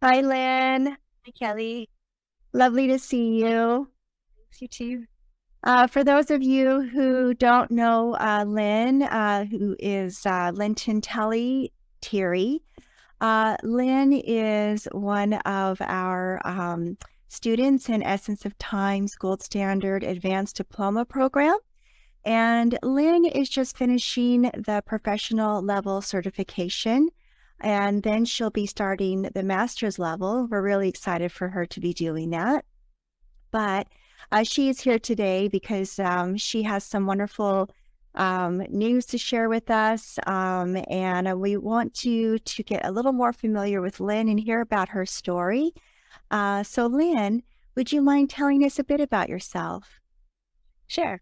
Hi, Lynn. Hi, Kelly. Lovely to see you. Thanks, you too. For those of you who don't know Lynn, who is Lynn Thiry, Lynn is one of our students in Essence of Time's Gold Standard Advanced Diploma program. And Lynn is just finishing the professional level certification, and then she'll be starting the master's level. We're really excited for her to be doing that. But she is here today because she has some wonderful news to share with us. And we want you to get a little more familiar with Lynn and hear about her story. So, Lynn, would you mind telling us a bit about yourself? Sure.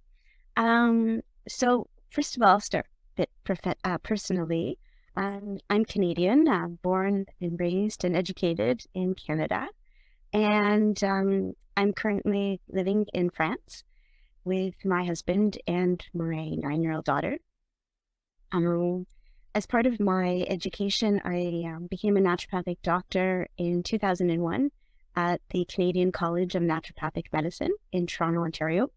So first of all, I'll start a bit personally. I'm Canadian, born and raised and educated in Canada. And I'm currently living in France with my husband and my 9-year-old daughter. Um, as part of my education, I became a naturopathic doctor in 2001 at the Canadian College of Naturopathic Medicine in Toronto, Ontario.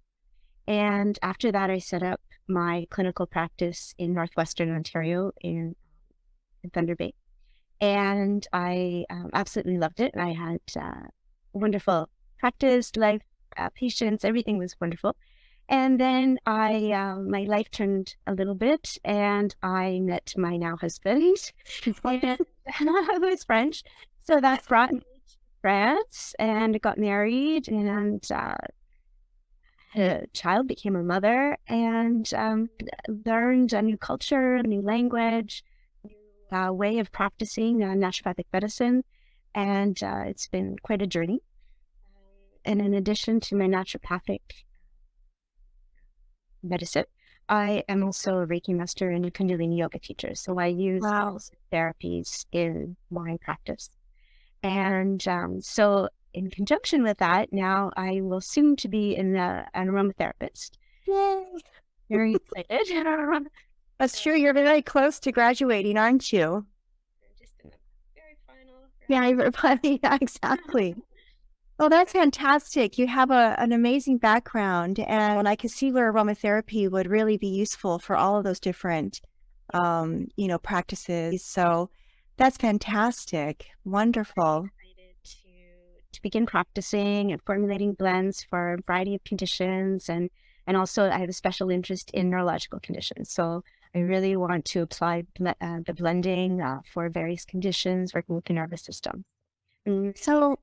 And after that, I set up my clinical practice in Northwestern Ontario in Thunder Bay. And I absolutely loved it. I had wonderful practice, life, patients, everything was wonderful. And then my life turned a little bit and I met my now husband, and who is French. So that brought me to France and got married and a child, became a mother, and learned a new culture, a new language, way of practicing naturopathic medicine. And it's been quite a journey. And in addition to my naturopathic medicine, I am also a Reiki master and a Kundalini yoga teacher. So I use Wow. therapies in my practice. And so in conjunction with that, now I will soon to be an aromatherapist. Yay. Very excited. That's true. You're very close to graduating, aren't you? Just in the very final Yeah, yeah, exactly. Well, that's fantastic. You have an amazing background, and I can see where aromatherapy would really be useful for all of those different, practices. So that's fantastic. Wonderful. excited to begin practicing and formulating blends for a variety of conditions, and also I have a special interest in neurological conditions. So I really want to apply the blending for various conditions working with the nervous system. Mm, So,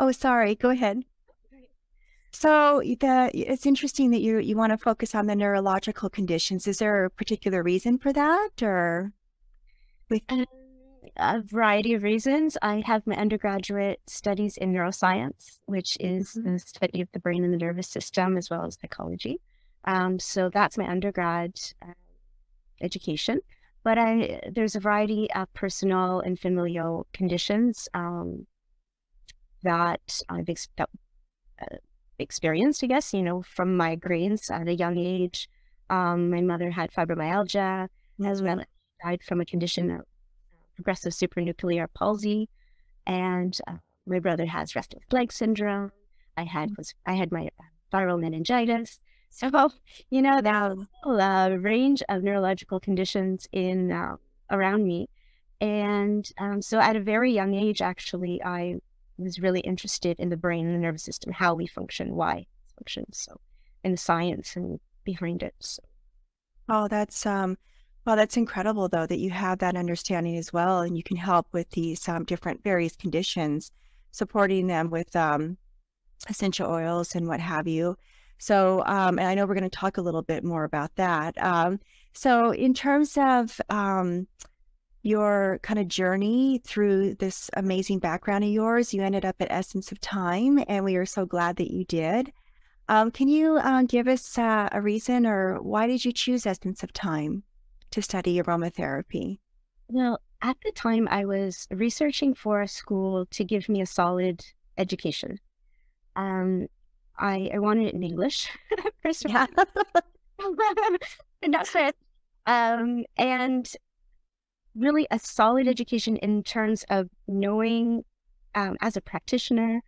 oh, sorry. Go ahead. So it's interesting that you want to focus on the neurological conditions. Is there a particular reason for that, or with? Um, a variety of reasons. I have my undergraduate studies in neuroscience, which is the study of the brain and the nervous system, as well as psychology. So that's my undergrad education. But there's a variety of personal and familial conditions that that, experienced, I guess, from migraines at a young age. My mother had fibromyalgia, as well as died from a condition of progressive supranuclear palsy, and my brother has restless leg syndrome. I had my viral meningitis. So there's a range of neurological conditions in around me, and so at a very young age, actually, I was really interested in the brain and the nervous system, how we function, why it functions, so and the science and behind it. So. Oh, well, that's incredible though that you have that understanding as well, and you can help with these different various conditions, supporting them with essential oils and what have you. So, and I know we're going to talk a little bit more about that. So, in terms of your kind of journey through this amazing background of yours, you ended up at Essence of Time, and we are so glad that you did. Can you give us a reason, or why did you choose Essence of Time to study aromatherapy? Well, at the time, I was researching for a school to give me a solid education. Um, I wanted it in English, first of Yeah. all, and that's it. And really a solid education in terms of knowing as a practitioner,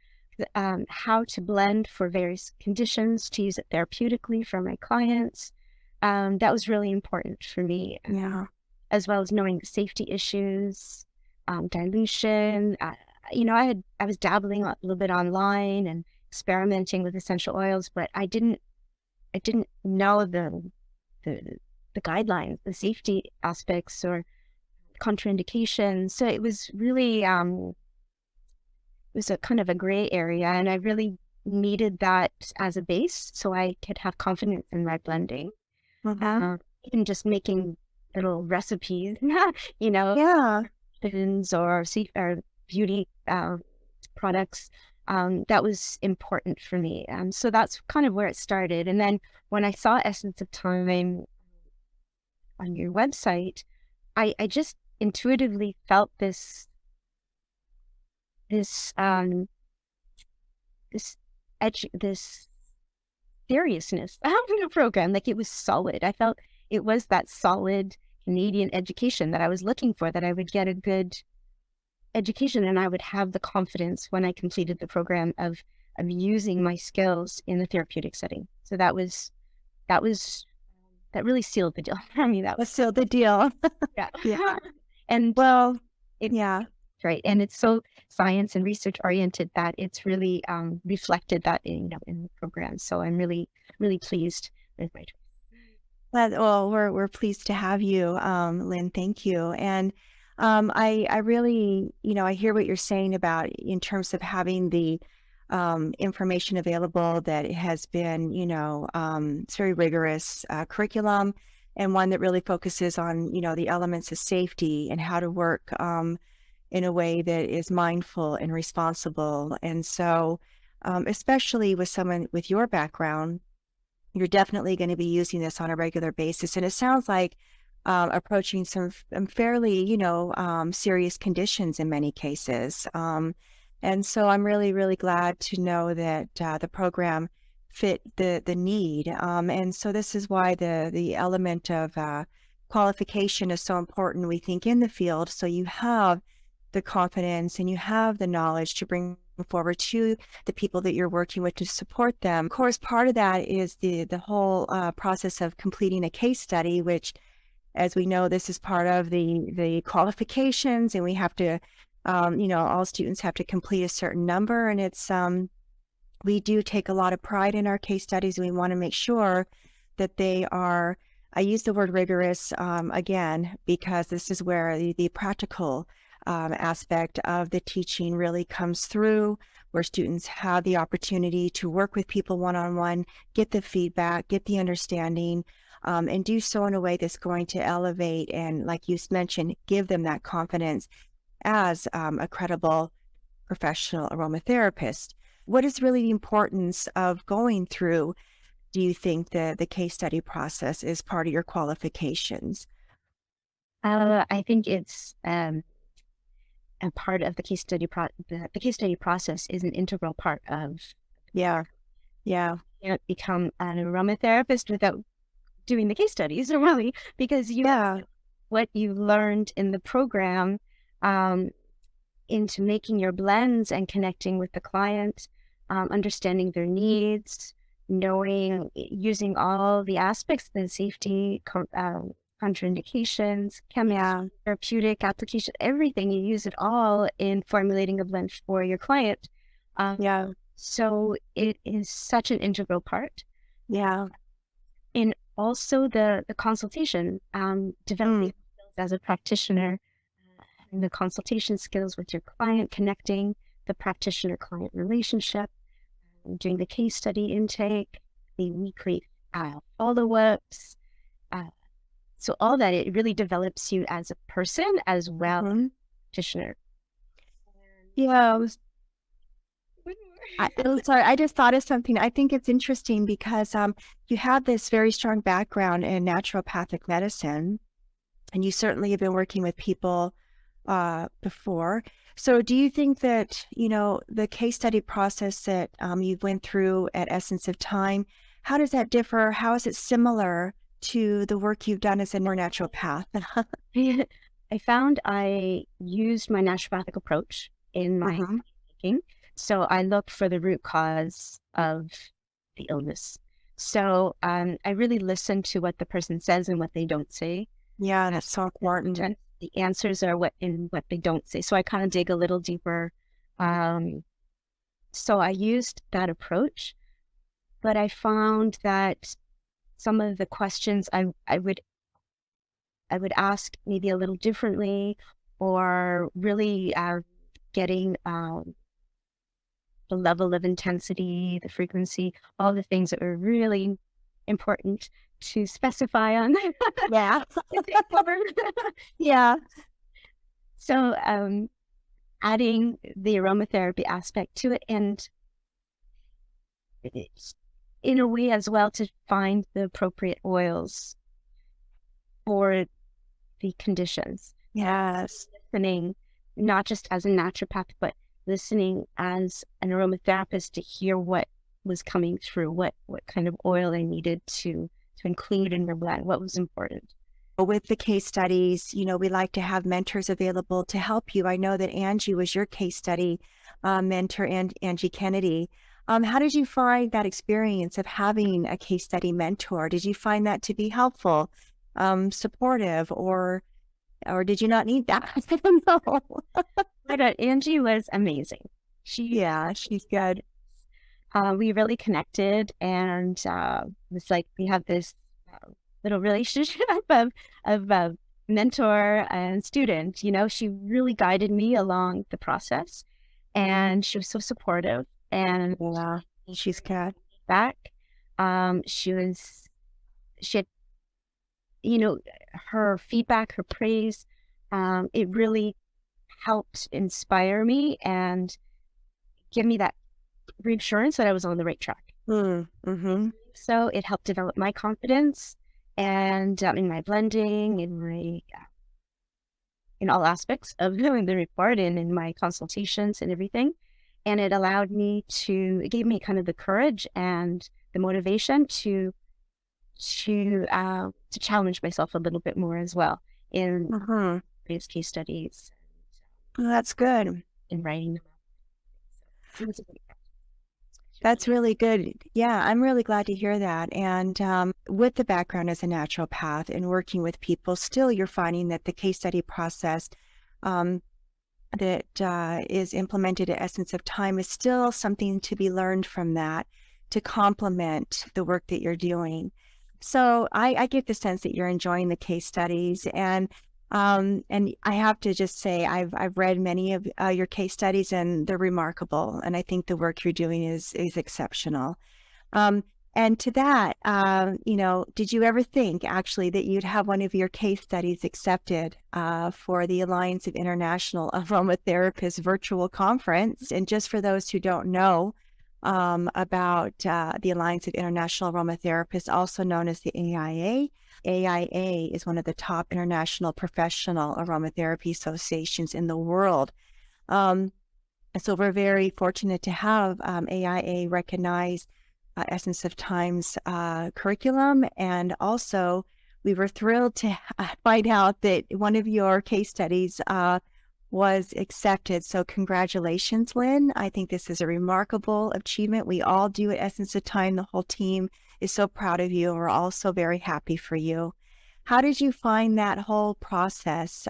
how to blend for various conditions, to use it therapeutically for my clients. That was really important for me, Yeah. as well as knowing the safety issues, dilution. I was dabbling a little bit online and experimenting with essential oils, but I didn't know the the guidelines, the safety aspects or contraindications. So it was really it was a kind of a gray area, and I really needed that as a base so I could have confidence in my blending. Mm-hmm. Even just making little recipes, you know, Yeah. lotions or beauty products. That was important for me. So that's kind of where it started. And then when I saw Essence of Time on your website, I just intuitively felt this this this seriousness of the program. Like, it was solid. I felt it was that solid Canadian education that I was looking for, that I would get a good education and I would have the confidence when I completed the program of using my skills in the therapeutic setting. So that was that really sealed the deal for me. That was, Let's seal the deal. yeah. Yeah. And Well, it yeah. right. And it's so science and research oriented that it's really reflected that in the program. So I'm really, really pleased with my choice. Well, we're pleased to have you, Lynn. Thank you. And I really, I hear what you're saying about in terms of having the information available that it has been, it's very rigorous curriculum and one that really focuses on, the elements of safety and how to work in a way that is mindful and responsible. And so, especially with someone with your background, you're definitely going to be using this on a regular basis. And it sounds like approaching some fairly, serious conditions in many cases. And so I'm really, really glad to know that the program fit the need. And so this is why the element of qualification is so important, we think, in the field. So you have the confidence and you have the knowledge to bring forward to the people that you're working with to support them. Of course, part of that is the whole process of completing a case study, which, as we know, this is part of the qualifications, and we have to, all students have to complete a certain number, and it's we do take a lot of pride in our case studies. We want to make sure that they are. I use the word rigorous again because this is where the practical aspect of the teaching really comes through, where students have the opportunity to work with people one-on-one, get the feedback, get the understanding, and do so in a way that's going to elevate and, like you mentioned, give them that confidence as a credible professional aromatherapist. What is really the importance of going through, do you think, the case study process is part of your qualifications? I think it's a part of the case study. The case study process is an integral part of. Yeah, yeah, You can't become an aromatherapist without doing the case studies, really, because yeah, what you learned in the program um, into making your blends and connecting with the client, understanding their needs, using all the aspects, the safety, contraindications, yeah, chemistry, therapeutic application, everything. You use it all in formulating a blend for your client. Um, yeah, so it is such an integral part. yeah. And also the consultation, Mm, developing skills as a practitioner, having the consultation skills with your client, connecting the practitioner-client relationship, doing the case study intake, the weekly follow-ups. Uh, so all that, it really develops you as a person as well as mhm. a practitioner. Yeah, sorry, I just thought of something. I think it's interesting because you have this very strong background in naturopathic medicine, and you certainly have been working with people before. So do you think that, the case study process that you went through at Essence of Time, how does that differ? How is it similar to the work you've done as a naturopath? I found I used my naturopathic approach in my Mhm. working. So I looked for the root cause of the illness. So I really listen to what the person says and what they don't say. Yeah, that's so important. And the answers are what they don't say. So I kind of dig a little deeper. Um, so I used that approach, but I found that some of the questions I would ask maybe a little differently, or really getting the level of intensity, the frequency, all the things that were really important to specify on. Yeah. Yeah. So adding the aromatherapy aspect to it, and it's in a way as well to find the appropriate oils for the conditions. Yes. Listening, not just as a naturopath, but listening as an aromatherapist to hear what was coming through, what kind of oil I needed to include in your blend, what was important. With the case studies, we like to have mentors available to help you. I know that Angie was your case study mentor, and Angie Kennedy. How did you find that experience of having a case study mentor? Did you find that to be helpful, supportive, or did you not need that? I don't know. But Angie was amazing. She, Yeah, she's good. we really connected, and it's like we have this little relationship of mentor and student. She really guided me along the process, and she was so supportive. And Yeah, she's good. back, she had, you know, her feedback, her praise. It really helped inspire me and give me that reassurance that I was on the right track. Mm-hmm. So it helped develop my confidence and in my blending, in all aspects of doing the report and in my consultations and everything. And it allowed me it gave me kind of the courage and the motivation to challenge myself a little bit more as well in Mm-hmm. various case studies, Well, that's good. in writing them. It was a great That's really good. Yeah, I'm really glad to hear that. And with the background as a naturopath and working with people, still you're finding that the case study process um, that is implemented at Essence of Thyme is still something to be learned from that to complement the work that you're doing. So I get the sense that you're enjoying the case studies, and I have to just say I've read many of your case studies, and they're remarkable. And I think the work you're doing is exceptional. Um, and to that, did you ever think actually that you'd have one of your case studies accepted for the Alliance of International Aromatherapists Virtual Conference? And just for those who don't know about the Alliance of International Aromatherapists, also known as the AIA, AIA is one of the top international professional aromatherapy associations in the world. So we're very fortunate to have AIA recognize Essence of Thyme's curriculum. And also, we were thrilled to find out that one of your case studies was accepted. So congratulations, Lynn. I think this is a remarkable achievement. We all do at Essence of Thyme. The whole team is so proud of you. We're all so very happy for you. How did you find that whole process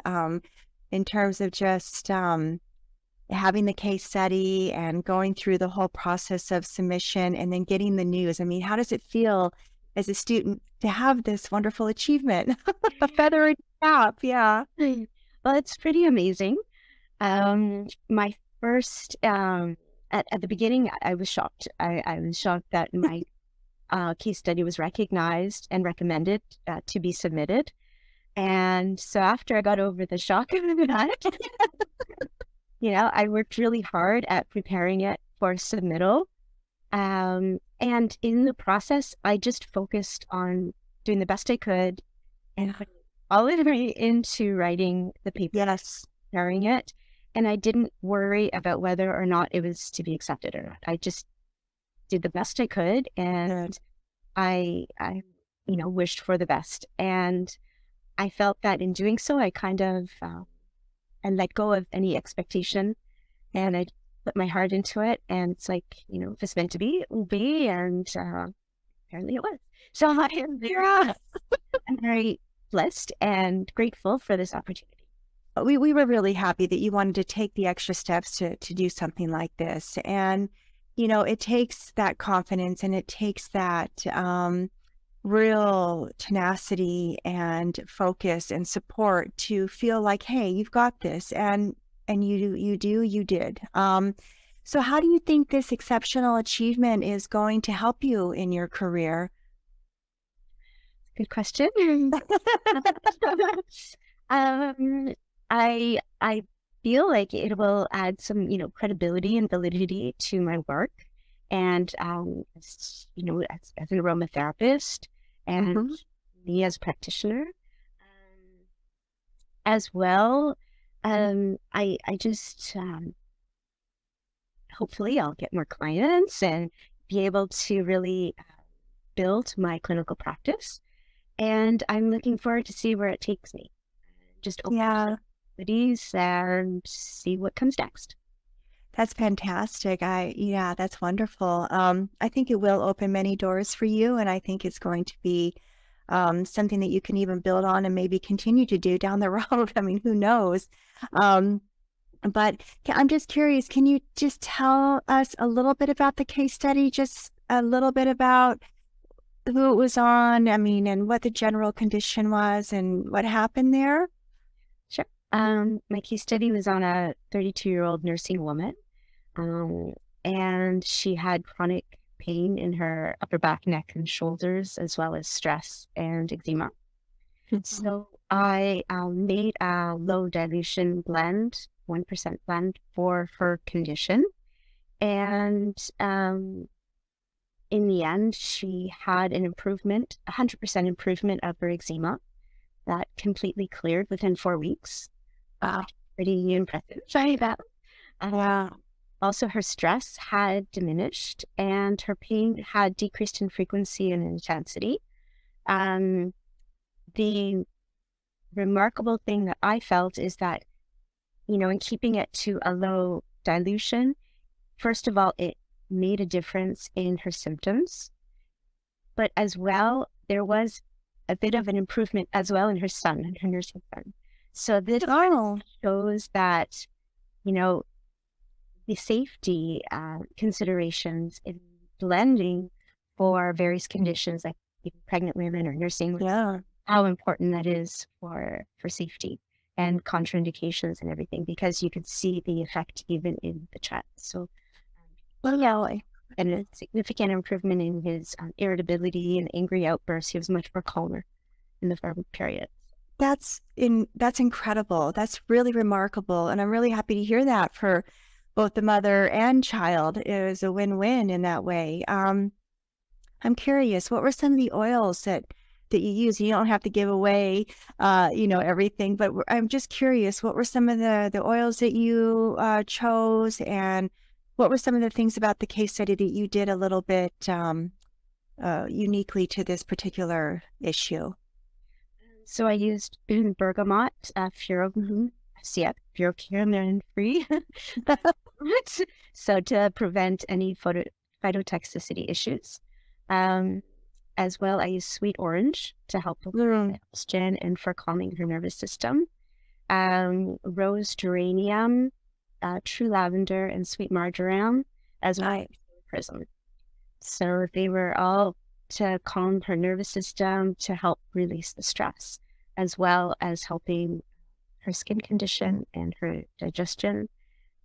in terms of just having the case study and going through the whole process of submission and then getting the news? I mean, how does it feel as a student to have this wonderful achievement? A feather in your cap, yeah. Well, it's pretty amazing. My first, at the beginning, I was shocked. I was shocked that my case study was recognized and recommended to be submitted. And so after I got over the shock of that, I worked really hard at preparing it for submittal. And in the process, I just focused on doing the best I could and putting all of it into writing the paper, Yes. preparing it. And I didn't worry about whether or not it was to be accepted or not. I just did the best I could, and Good. I wished for the best. And I felt that in doing so, I kind of I let go of any expectation, and I put my heart into it, and it's like, if it's meant to be, it will be, and apparently it was. So I'm very blessed and grateful for this opportunity. We were really happy that you wanted to take the extra steps to do something like this. And, it takes that confidence and it takes that real tenacity and focus and support to feel like, hey, you've got this. And you did. So how do you think this exceptional achievement is going to help you in your career? Good question. um, I feel like it will add some, credibility and validity to my work, and as an aromatherapist, and Mhm. me as a practitioner, as well. I just hopefully I'll get more clients and be able to really build my clinical practice. And I'm looking forward to see where it takes me. Just open Yeah. possibilities and see what comes next. That's fantastic. Yeah, that's wonderful. I think it will open many doors for you, and I think it's going to be something that you can even build on and maybe continue to do down the road. I mean, who knows? Um, but I'm just curious, can you just tell us a little bit about the case study? Just a little bit about who it was on, I mean, and what the general condition was and what happened there? Sure. My case study was on a 32-year-old nursing woman, um, and she had chronic pain in her upper back, neck, and shoulders, as well as stress and eczema. Mhm. So I made a low dilution blend, 1% blend for her condition. And in the end, she had an improvement, 100% improvement of her eczema that completely cleared within 4 weeks. Wow. Pretty impressive. Sorry about Wow. Also, her stress had diminished and her pain had decreased in frequency and intensity. Um, the remarkable thing that I felt is that, in keeping it to a low dilution, first of all, it made a difference in her symptoms, but as well, there was a bit of an improvement as well in her son and her nursing son. So this Oh, shows that, you know, the safety considerations in blending for various conditions like even pregnant women or nursing women, yeah. how important that is for safety and contraindications and everything, because you could see the effect even in the child. So, Really? and a significant improvement in his irritability and angry outbursts. He was much more calmer in the formative period. That's incredible. That's really remarkable, and I'm really happy to hear that for both the mother and child. It was a win-win in that way. I'm curious, what were some of the oils that you use? You don't have to give away, everything, but I'm just curious, what were some of the oils that you chose, and what were some of the things about the case study that you did a little bit uniquely to this particular issue? So I used bergamot, furochemical free. So to prevent any phytotoxicity issues. Um, as well, I use sweet orange to help with Mm, digestion and for calming her nervous system. Rose geranium, true lavender, and sweet marjoram, as well nice. as prism. So they were all to calm her nervous system, to help release the stress, as well as helping her skin condition and her digestion,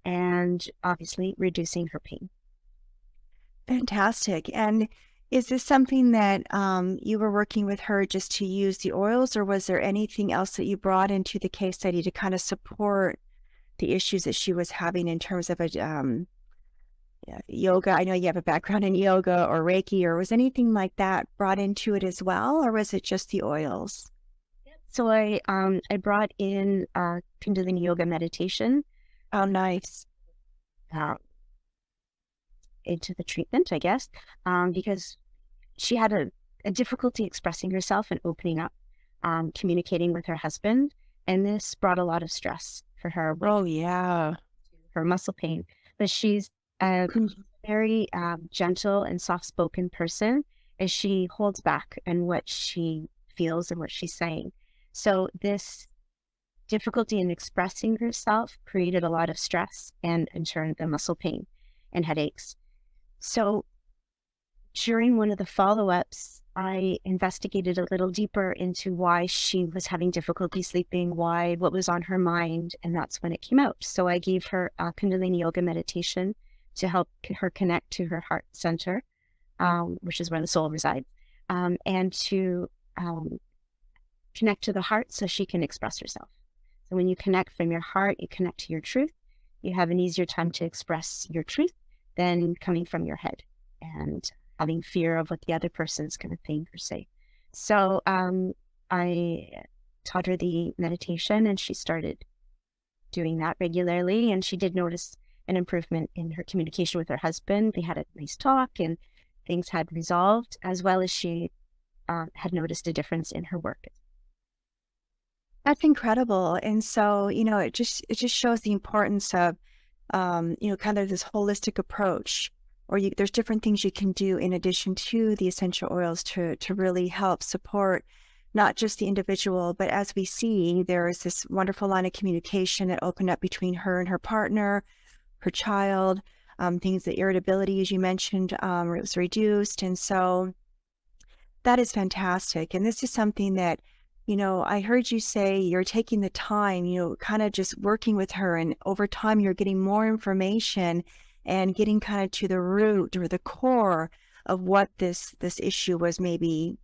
and obviously reducing her pain. Fantastic. And is this something that you were working with her just to use the oils, or was there anything else that you brought into the case study to kind of support the issues that she was having in terms of yeah, yoga? I know you have a background in yoga or Reiki, or was anything like that brought into it as well, or was it just the oils? So I brought in Kundalini yoga meditation Oh, nice. uh, into the treatment, I guess, because she had a difficulty expressing herself and opening up, communicating with her husband, and this brought a lot of stress for her with Oh, yeah. her muscle pain. but she's a very gentle and soft-spoken person, as she holds back in what she feels and what she's saying. So this difficulty in expressing herself created a lot of stress and in turn the muscle pain and headaches. So during one of the follow-ups, I investigated a little deeper into why she was having difficulty sleeping, what was on her mind, and that's when it came out. So I gave her a Kundalini yoga meditation to help her connect to her heart center, which is where the soul resides, and to connect to the heart so she can express herself. So when you connect from your heart, you connect to your truth, you have an easier time to express your truth than coming from your head and having fear of what the other person's going to think or say. So I taught her the meditation, and she started doing that regularly. And she did notice an improvement in her communication with her husband. They had a nice talk and things had resolved, as well as she had noticed a difference in her work. That's incredible. And so, it just shows the importance of, kind of this holistic approach, or there's different things you can do in addition to the essential oils to really help support not just the individual, but as we see, there is this wonderful line of communication that opened up between her and her partner, her child, things, the irritability, as you mentioned, was reduced. And so that is fantastic. And this is something that, I heard you say you're taking the time, kind of just working with her, and over time you're getting more information and getting kind of to the root or the core of what this issue was maybe,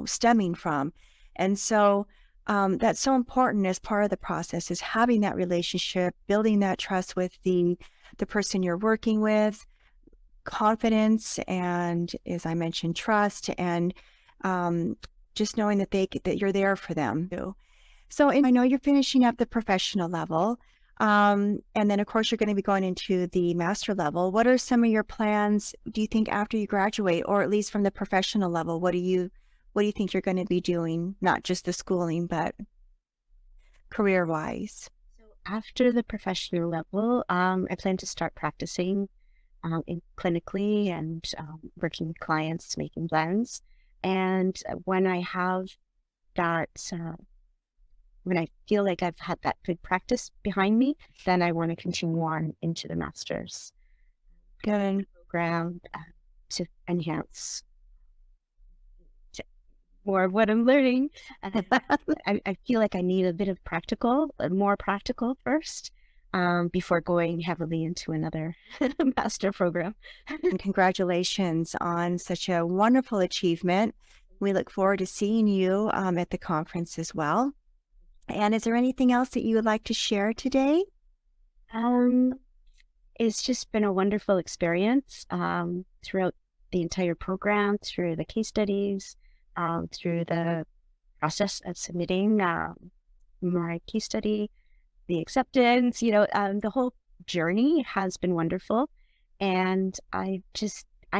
stemming from. And so that's so important as part of the process, is having that relationship, building that trust with the person you're working with, confidence, and, as I mentioned, trust, and just knowing that you're there for them. So, and I know you're finishing up the professional level, and then of course you're going to be going into the master level. What are some of your plans, do you think, after you graduate, or at least from the professional level? What do you think you're going to be doing, not just the schooling, but career-wise? So after the professional level, I plan to start practicing clinically and working with clients, making blends. And when I have that, when I feel like I've had that good practice behind me, then I want to continue on into the master's Good. program to enhance more of what I'm learning. I feel like I need a bit of more practical first, before going heavily into another master program. And congratulations on such a wonderful achievement. We look forward to seeing you at the conference as well. And is there anything else that you would like to share today? It's just been a wonderful experience throughout the entire program, through the case studies, through the process of submitting my case study, the acceptance, the whole journey has been wonderful. And I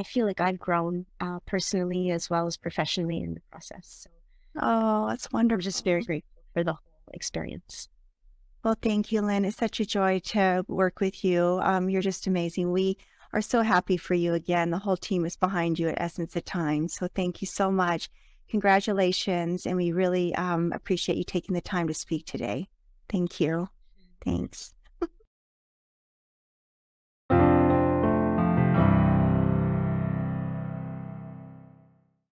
feel like I've grown personally as well as professionally in the process. So Oh, that's I'm wonderful. just very grateful for the whole experience. Well, thank you, Lynn. It's such a joy to work with you. You're just amazing. We are so happy for you again. The whole team is behind you at Essence of Time. So thank you so much. Congratulations. And we really appreciate you taking the time to speak today. Thank you. Thanks.